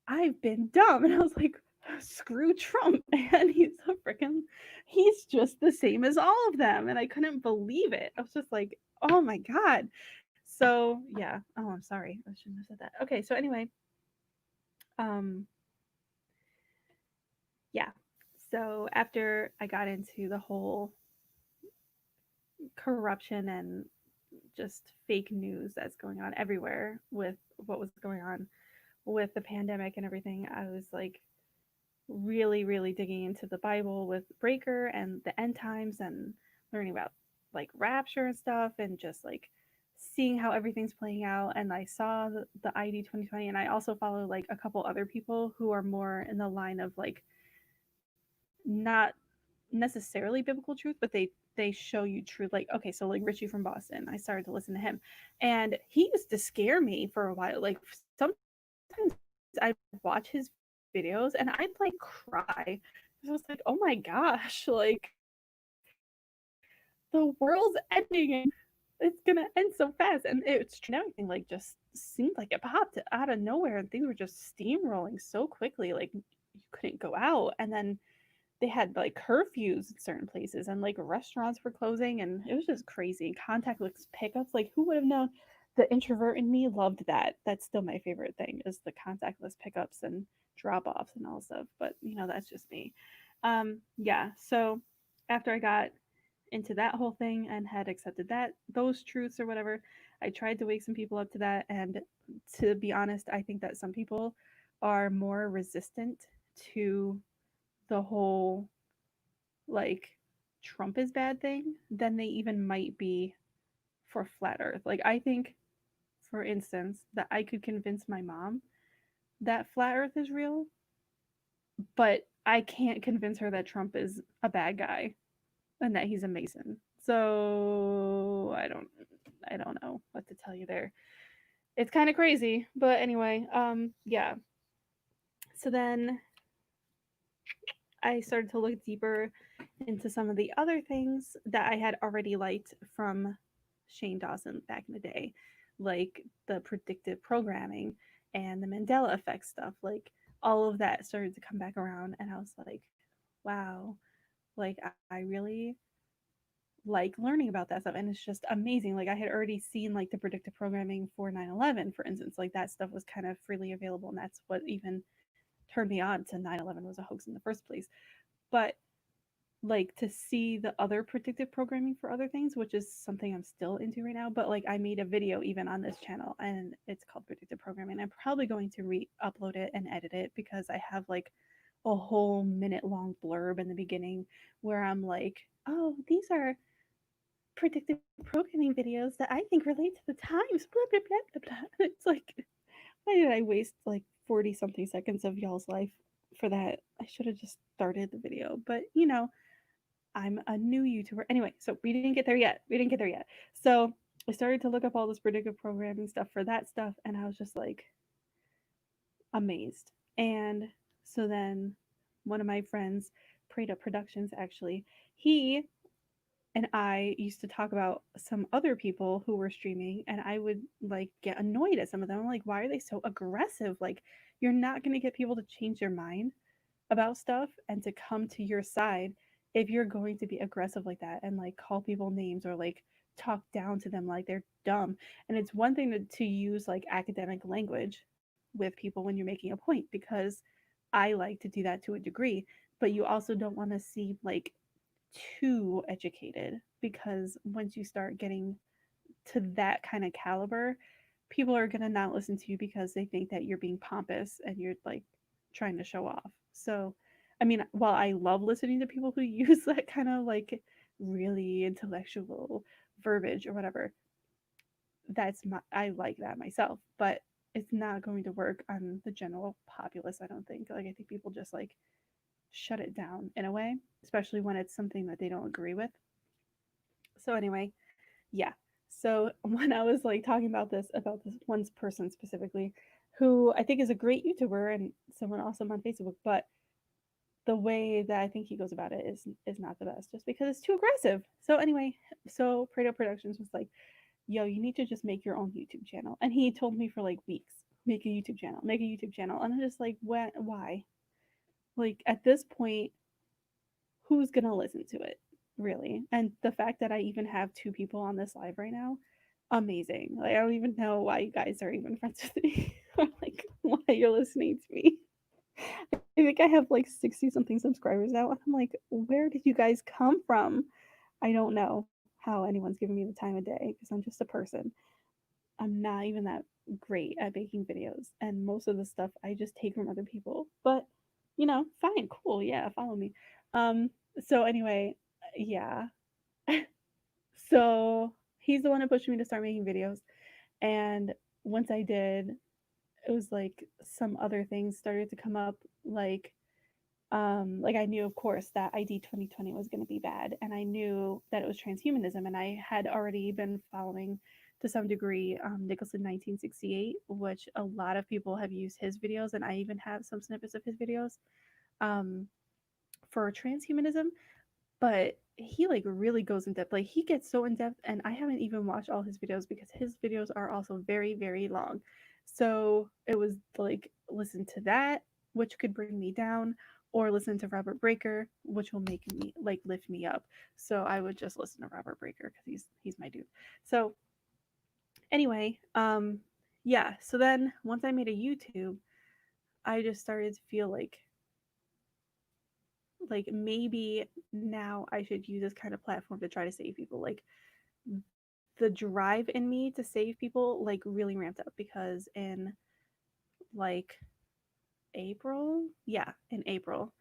I've been dumb. And I was like, screw Trump, man. He's just the same as all of them. And I couldn't believe it. I was just like, oh my God. So yeah. Oh, I'm sorry. I shouldn't have said that. Okay. So anyway, um, yeah. So after I got into the whole corruption and just fake news that's going on everywhere with what was going on with the pandemic and everything, I was like, really, really digging into the Bible with Breaker and the end times and learning about like rapture and stuff and just like seeing how everything's playing out. And I saw the ID 2020, and I also follow like a couple other people who are more in the line of like not necessarily biblical truth, but they show you truth. Like okay, so like Richie from Boston, I started to listen to him, and he used to scare me for a while. Like sometimes I'd watch his videos and I'd like cry. I was like, oh my gosh, like the world's ending and it's gonna end so fast. And it's true, and everything like just seemed like it popped out of nowhere and things were just steamrolling so quickly. Like you couldn't go out. And then they had like curfews in certain places and like restaurants were closing and it was just crazy. Contactless pickups, like who would have known? The introvert in me loved that. That's still my favorite thing is the contactless pickups and drop offs and all stuff. But that's just me. Yeah. So after I got into that whole thing and had accepted those truths or whatever, I tried to wake some people up to that. And to be honest, I think that some people are more resistant to the whole like Trump is bad thing than they even might be for flat earth. Like I think for instance that I could convince my mom that flat earth is real, but I can't convince her that Trump is a bad guy and that he's a Mason. So I don't know what to tell you there. It's kind of crazy, but anyway, yeah. So then I started to look deeper into some of the other things that I had already liked from Shane Dawson back in the day, like the predictive programming and the Mandela effect stuff. Like all of that started to come back around, and I was like, wow, like I really like learning about that stuff. And it's just amazing. Like I had already seen like the predictive programming for 9/11, for instance. Like that stuff was kind of freely available, and that's what even turned me on to 9/11 was a hoax in the first place. But like to see the other predictive programming for other things, which is something I'm still into right now. But like I made a video even on this channel and it's called predictive programming. I'm probably going to re-upload it and edit it because I have like a whole minute long blurb in the beginning where I'm like, oh, these are predictive programming videos that I think relate to the times, blah blah blah blah blah. It's like, why did I waste like 40 something seconds of y'all's life for that? I should have just started the video. But I'm a new YouTuber. Anyway, so we didn't get there yet. We didn't get there yet. So I started to look up all this predictive programming stuff for that stuff, and I was just like amazed. And so then one of my friends, Prada Productions, actually, he and I used to talk about some other people who were streaming, and I would like get annoyed at some of them. I'm like, why are they so aggressive? Like, you're not going to get people to change their mind about stuff and to come to your side if you're going to be aggressive like that and like call people names or like talk down to them like they're dumb. And it's one thing to use like academic language with people when you're making a point because I like to do that to a degree, but you also don't want to seem like too educated because once you start getting to that kind of caliber, people are going to not listen to you because they think that you're being pompous and you're like trying to show off. So, I mean, while I love listening to people who use that kind of like really intellectual verbiage or whatever, I like that myself, but it's not going to work on the general populace, I don't think. Like I think people just like shut it down in a way, especially when it's something that they don't agree with. So anyway, yeah. So when I was like talking about this one person specifically, who I think is a great YouTuber and someone awesome on Facebook, but the way that I think he goes about it is not the best, just because it's too aggressive. So anyway, so Prado Productions was like, "Yo, you need to just make your own YouTube channel," and he told me for like weeks, "Make a YouTube channel, make a YouTube channel," and I'm just like, "What? Why?" Like at this point, who's gonna listen to it really? And the fact that I even have two people on this live right now, amazing. Like I don't even know why you guys are even friends with me. I'm like, why you're listening to me. I think I have like 60 something subscribers now, and I'm like, where did you guys come from? I don't know how anyone's giving me the time of day because I'm just a person. I'm not even that great at making videos, and most of the stuff I just take from other people. But fine, cool, yeah, follow me. Um, so anyway, yeah. So he's the one who pushed me to start making videos, and once I did, it was like some other things started to come up, like I knew of course that ID 2020 was going to be bad, and I knew that it was transhumanism, and I had already been following to some degree Nicholson 1968, which a lot of people have used his videos, and I even have some snippets of his videos um, for transhumanism. But he like really goes in depth. Like he gets so in depth, and I haven't even watched all his videos because his videos are also very, very long. So it was like listen to that, which could bring me down, or listen to Robert Breaker, which will make me like lift me up. So I would just listen to Robert Breaker because he's my dude. So anyway, yeah. So then once I made a YouTube, I just started to feel like maybe now I should use this kind of platform to try to save people. Like the drive in me to save people like really ramped up because in like April, yeah, in April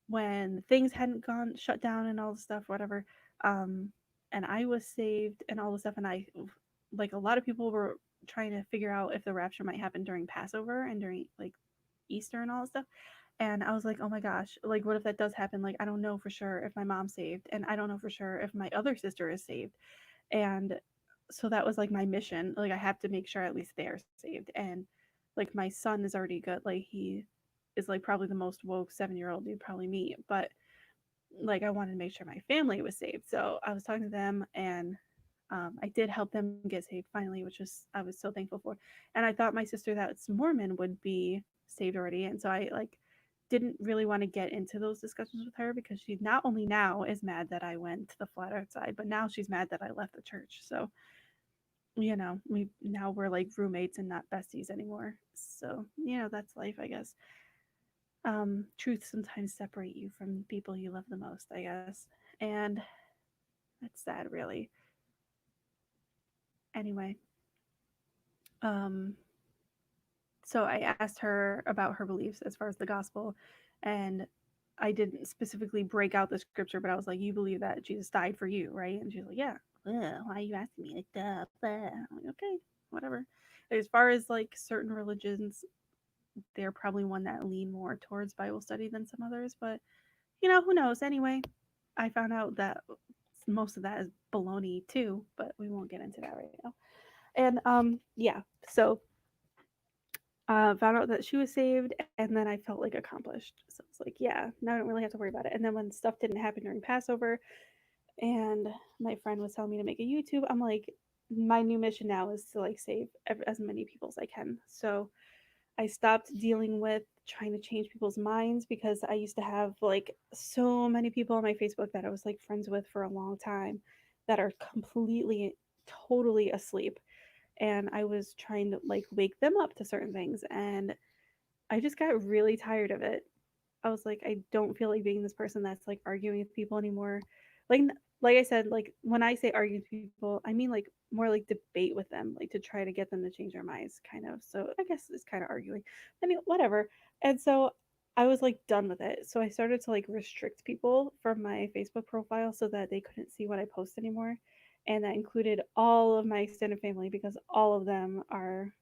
when things hadn't gone shut down and all the stuff, whatever, um, and I was saved and all the stuff, and I like a lot of people were trying to figure out if the rapture might happen during Passover and during like Easter and all that stuff. And I was like, oh my gosh, like, what if that does happen? Like, I don't know for sure if my mom's saved, and I don't know for sure if my other sister is saved. And so that was like my mission. Like, I have to make sure at least they're saved. And like, my son is already good. Like, he is like probably the most woke 7-year old you'd probably meet. But like, I wanted to make sure my family was saved. So I was talking to them, and I did help them get saved finally, which was I was so thankful for. And I thought my sister that's Mormon would be saved already, and so I like didn't really want to get into those discussions with her because she not only now is mad that I went to the flat earth side, but now she's mad that I left the church. So we're like roommates and not besties anymore. So that's life, I guess. Truth sometimes separate you from people you love the most, I guess, and that's sad, really. Anyway, um, so I asked her about her beliefs as far as the gospel, and I didn't specifically break out the scripture, but I was like, "You believe that Jesus died for you, right?" And she's like, "Yeah." Why are you asking me like that? I'm like, okay, whatever. As far as like certain religions, they're probably one that lean more towards Bible study than some others, but who knows? Anyway, I found out that most of that is baloney too, but we won't get into that right now. And yeah, so found out that she was saved, and then I felt like accomplished. So it's like, yeah, now I don't really have to worry about it. And then when stuff didn't happen during Passover, and my friend was telling me to make a YouTube, I'm like, my new mission now is to like save as many people as I can. So I stopped dealing with trying to change people's minds because I used to have like so many people on my Facebook that I was like friends with for a long time that are completely, totally asleep. And I was trying to like wake them up to certain things. And I just got really tired of it. I was like, I don't feel like being this person that's like arguing with people anymore. Like like I said, like when I say arguing with people, I mean like more like debate with them, like to try to get them to change their minds, kind of. So I guess it's kind of arguing. I mean, whatever. And so I was like done with it. So I started to like restrict people from my Facebook profile so that they couldn't see what I post anymore. And that included all of my extended family because all of them are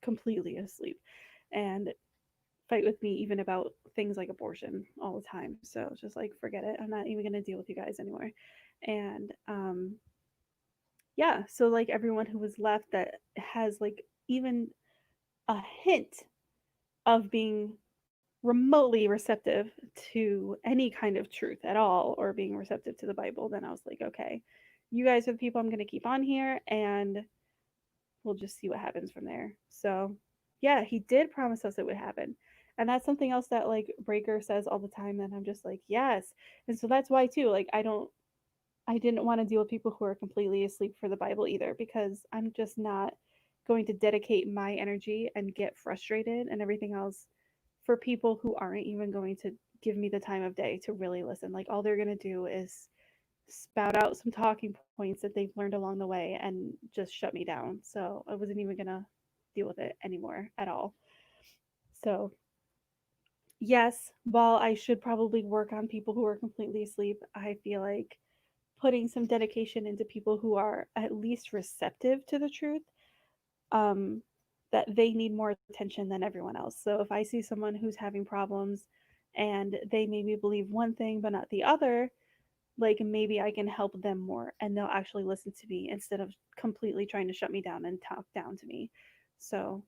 completely asleep and fight with me even about things like abortion all the time. So it's just like, forget it. I'm not even going to deal with you guys anymore. And yeah, so like everyone who was left that has like even a hint of being remotely receptive to any kind of truth at all or being receptive to the Bible, then I was like, okay, you guys are the people I'm going to keep on here, and we'll just see what happens from there. So, yeah, he did promise us it would happen. And that's something else that like Breaker says all the time that I'm just like, yes. And so that's why too, like I didn't want to deal with people who are completely asleep for the Bible either because I'm just not going to dedicate my energy and get frustrated and everything else for people who aren't even going to give me the time of day to really listen. Like all they're going to do is spout out some talking points that they've learned along the way and just shut me down. So I wasn't even gonna deal with it anymore at all. So yes, while I should probably work on people who are completely asleep, I feel like putting some dedication into people who are at least receptive to the truth, um, that they need more attention than everyone else. So if I see someone who's having problems and they maybe believe one thing but not the other, like maybe I can help them more and they'll actually listen to me instead of completely trying to shut me down and talk down to me. So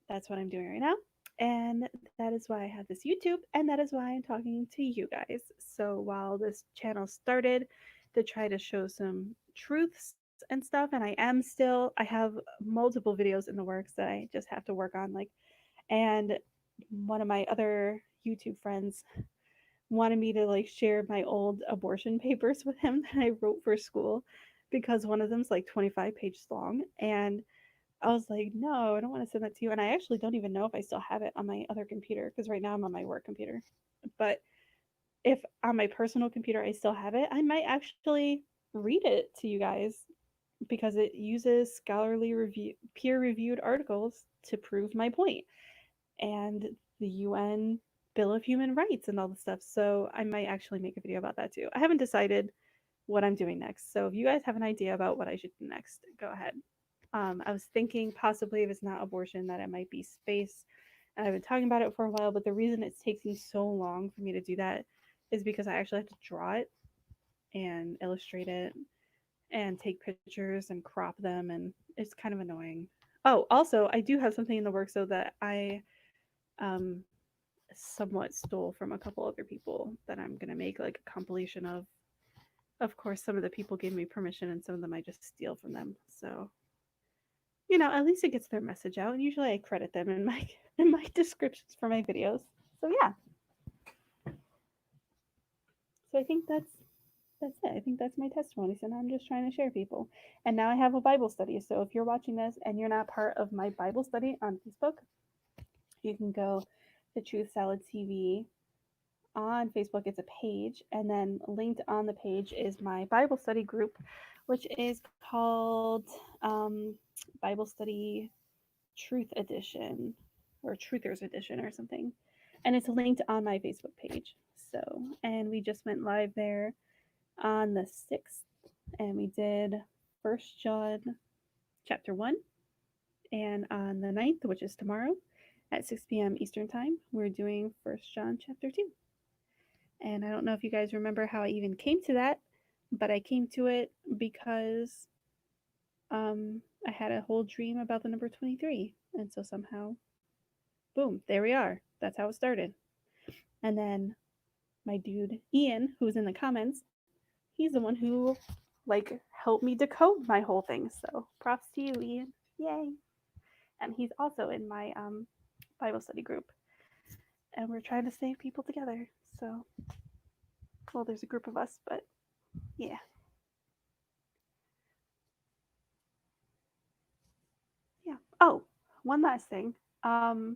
that's what I'm doing right now. And that is why I have this YouTube, and that is why I'm talking to you guys. So while this channel started to try to show some truths and stuff, and I have multiple videos in the works that I just have to work on. Like, and one of my other YouTube friends wanted me to like share my old abortion papers with him that I wrote for school because one of them's like 25 pages long. And I was like, no, I don't want to send that to you. And I actually don't even know if I still have it on my other computer because right now I'm on my work computer. But if on my personal computer I still have it, I might actually read it to you guys because it uses scholarly review, peer reviewed articles to prove my point and the UN Bill of Human Rights and all the stuff. So I might actually make a video about that too. I haven't decided what I'm doing next. So if you guys have an idea about what I should do next, go ahead. I was thinking possibly if it's not abortion, that it might be space. And I've been talking about it for a while, but the reason it's taking so long for me to do that is because I actually have to draw it and illustrate it and take pictures and crop them, and it's kind of annoying. Oh, also, I do have something in the works so that I um, somewhat stole from a couple other people that I'm gonna make like a compilation of. Of course, some of the people gave me permission, and some of them I just steal from them. So at least it gets their message out. And usually I credit them in my in my descriptions for my videos. So yeah. So I think that's it. I think that's my testimony. So now I'm just trying to share people. And now I have a Bible study. So if you're watching this and you're not part of my Bible study on Facebook, you can go to Truth Salad TV on Facebook. It's a page, and then linked on the page is my Bible study group, which is called Bible Study Truth Edition or Truthers Edition or something. And it's linked on my Facebook page. So, and we just went live there on the 6th, and we did First John chapter 1. And on the 9th, which is tomorrow at 6 p.m. Eastern Time, we're doing First John chapter 2. And I don't know if you guys remember how I even came to that, but I came to it because I had a whole dream about the number 23. And so somehow, boom, there we are. That's how it started. And then my dude, Ian, who's in the comments, he's the one who like helped me decode my whole thing. So props to you, Ian. Yay. And he's also in my Bible study group. And we're trying to save people together. So, well, there's a group of us, but yeah. Yeah. Oh, one last thing. I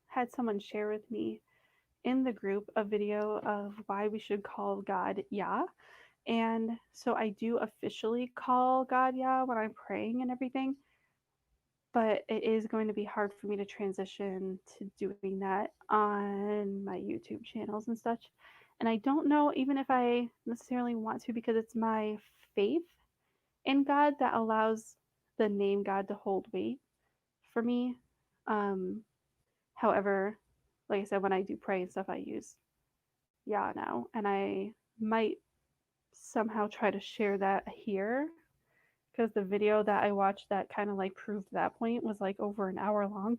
had someone share with me in the group a video of why we should call God Yah. And so I do officially call God Yah when I'm praying and everything, but it is going to be hard for me to transition to doing that on my YouTube channels and such. And I don't know even if I necessarily want to because it's my faith in God that allows the name God to hold weight for me. Um, However, like I said, when I do pray and stuff, I use Yah now, and I might somehow try to share that here because the video that I watched that kind of like proved that point was like over an hour long,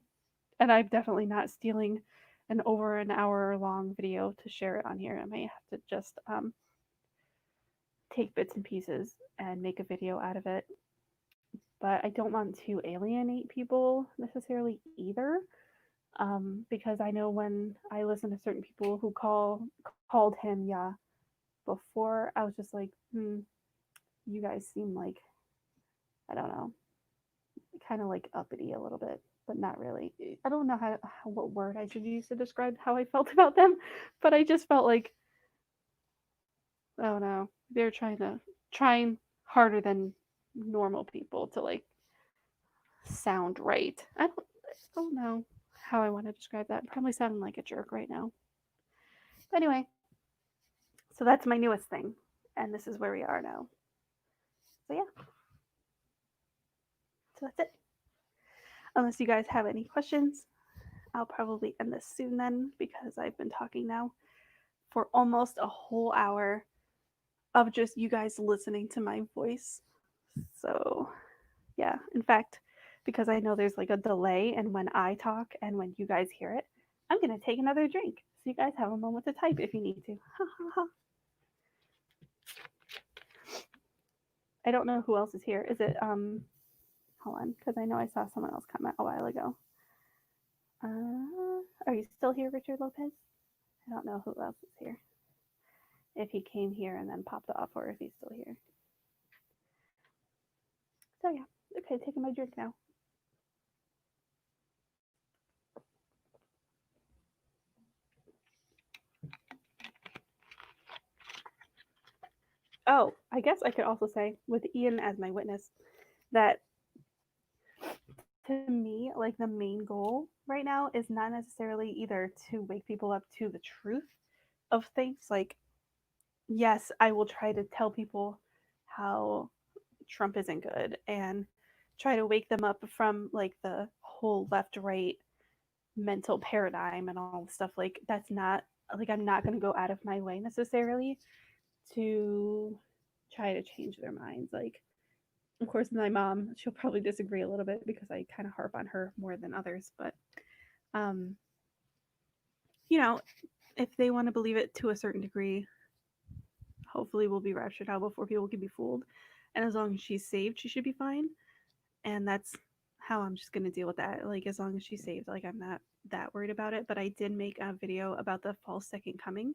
and I'm definitely not stealing an over an hour long video to share it on here. I may have to just take bits and pieces and make a video out of it. But I don't want to alienate people necessarily either, because I know when I listen to certain people who called him Yah before, I was just like, you guys seem like, I don't know, kind of like uppity a little bit, but not really. I don't know what word I should use to describe how I felt about them, but I just felt like, I don't know, they're trying harder than normal people to like sound right. I don't know how I want to describe that. I'm probably sounding like a jerk right now. But anyway, so that's my newest thing, and this is where we are now. So yeah, so that's it. Unless you guys have any questions, I'll probably end this soon then because I've been talking now for almost a whole hour. of just you guys listening to my voice. So, yeah. In fact, because I know there's like a delay and when I talk and when you guys hear it, I'm going to take another drink. So you guys have a moment to type if you need to. I don't know who else is here. Is it hold on, because I know I saw someone else comment a while ago. Are you still here, Richard Lopez? I don't know who else is here. If he came here and then popped off, or if he's still here. So yeah, okay, taking my drink now. Oh, I guess I could also say, with Ian as my witness, that to me, like the main goal right now is not necessarily either to wake people up to the truth of things. Like, yes, I will try to tell people how Trump isn't good and try to wake them up from like the whole left right mental paradigm and all the stuff. Like, that's not like I'm not going to go out of my way necessarily to try to change their minds. Like, of course, my mom, she'll probably disagree a little bit because I kind of harp on her more than others. But, um, you know, if they want to believe it to a certain degree, hopefully we'll be raptured out before people can be fooled. And as long as she's saved, she should be fine. And that's how I'm just going to deal with that. Like, as long as she's saved, like, I'm not that worried about it. But I did make a video about the false second coming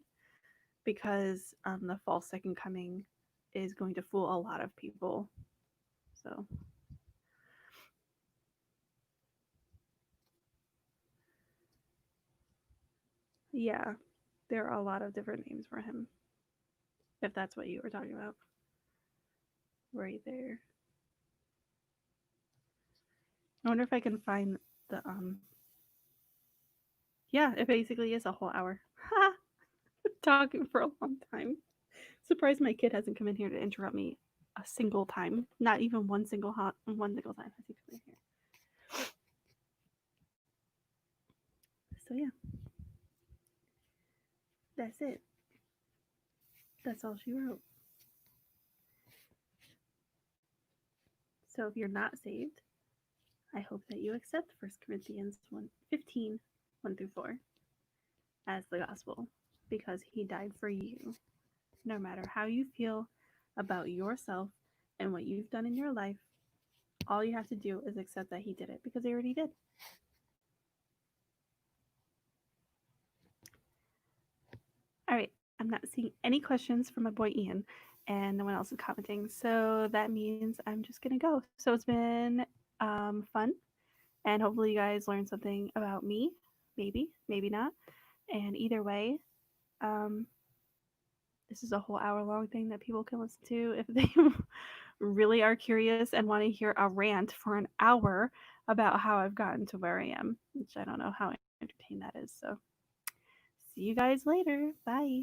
because the false second coming is going to fool a lot of people. So yeah, there are a lot of different names for him. If that's what you were talking about. Right there. I wonder if I can find the yeah, it basically is a whole hour. Ha! Talking for a long time. Surprised my kid hasn't come in here to interrupt me a single time. Not even one single time has he come in here. So yeah. That's it. That's all she wrote. So if you're not saved, I hope that you accept 1 Corinthians 15, 1 through 4 as the gospel because he died for you. No matter how you feel about yourself and what you've done in your life, all you have to do is accept that he did it because he already did. All right, I'm not seeing any questions from my boy Ian, and no one else is commenting. So that means I'm just going to go. So it's been fun, and hopefully you guys learned something about me. Maybe, maybe not. And either way, um, this is a whole hour long thing that people can listen to if they really are curious and want to hear a rant for an hour about how I've gotten to where I am, which I don't know how entertaining that is. So, see you guys later. Bye.